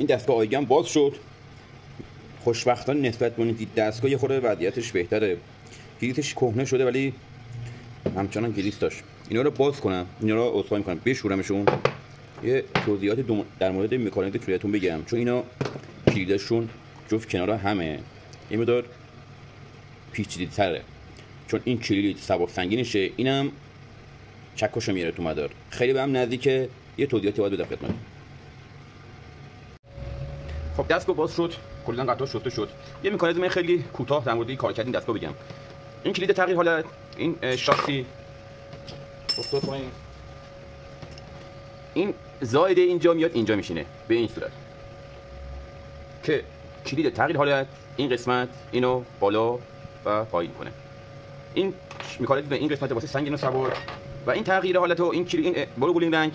این دستگاه آیگم باز شد. خوشبختانه نسبت به اون دستگاه یه خورده وضعیتش بهتره. گلیسش کهنه شده ولی همچنان گلیس داشت. اینا رو باز کنم، اینا رو عذرخواهی می‌کنم، بشورمشون. یه توضیحات در مورد مکانیک بهتون بگم، چون اینا کلیدشون جفت کنارا همه یه مقدار پیچیده‌تره، چون این کلید سبک سنگینشه، اینم چکشو میاره تو مدار، خیلی به هم نزدیکه. یه توضیحاتی باید بدم خدمتتون. خب دستگاه باز شد، کلا قطعا شسته شد. یه مکانیزم خیلی کوتاه در مورد کارکرد این دستگاه بگم. این کلید تغییر حالت، این شاسی افتاد پایین، این زائده اینجا میاد اینجا میشینه به این صورت که کلید تغییر حالت این قسمت اینو بالا و پایین کنه. این مکانیزم این قسمت واسه سنگ اینو سوار و این تغییر حالت و این کلید، این بلو گولینگ رنگ،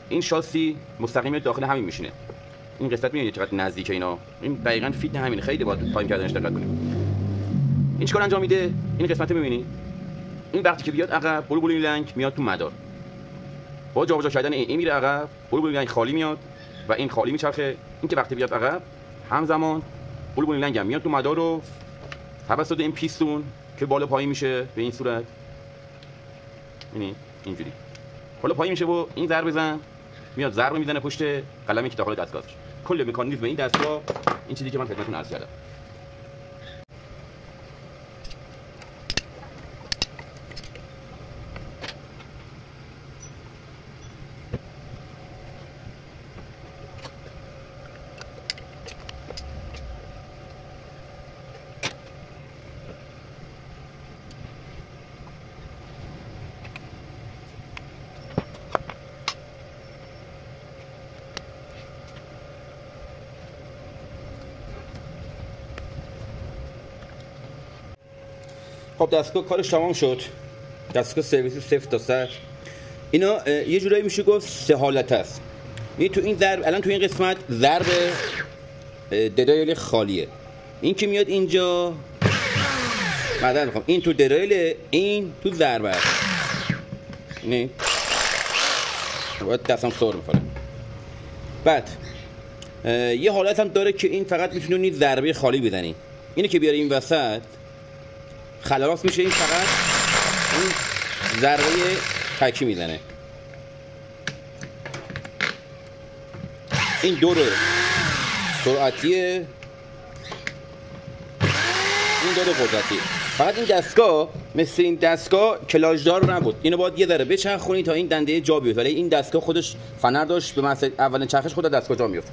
این شاسی مستقیم داخل همین میشینه. این قسمت میبینید چقدر نزدیکه اینا، این دقیقاً فیت همینه، خیلی باید تایم کردنش دقت کنیم. این چیکار انجام میده؟ این قسمت میبینید، این وقتی که بیاد عقب بلو گولینگ رنگ میاد تو مدار، با جابجا کردن این میره عقب، بلو گولینگ رنگ خالی میاد و این خالی میچرخه. این که وقتی بیاد عقب همزمان بلو گولینگ رنگ هم میاد تو مدار رو توسط این پیستون که بالا پایین میشه به این صورت، یعنی اینجوری بالا پایین میشه و این ضرب بزن میاد ضرب میزنه پشت قلمی که داخل دستگاه است. کل مکانیزم این دستگاه این چیزی که من خدمتتون عرض کردم. خب دستگاه کارش تمام شد. دستگاه سرویسی 0 تا 100. اینا یه جورایی میشه گفت سه حالت است. یعنی تو این ضرب، الان تو این قسمت ضرب درایل خالیه، این که میاد اینجا بعدا میخوام این تو درایل، این تو ضربه است. نه باید دستم سر میخوره. بعد یه حالت هم داره که این فقط میتونی ضربه خالی بزنی، اینو که بیاری این وسط خلاص میشه، این فقط این ضربه تکی میزنه. این دور سرعتیه، این دور قدرتی. فقط این دستگاه مثل این دستگاه کلاژدار نبود، اینو باید یه ذره بچرخونی تا این دنده جا بیفته، ولی این دستگاه خودش فنر داشت، به مثل اولین چرخش خود دستگاه جا میفته.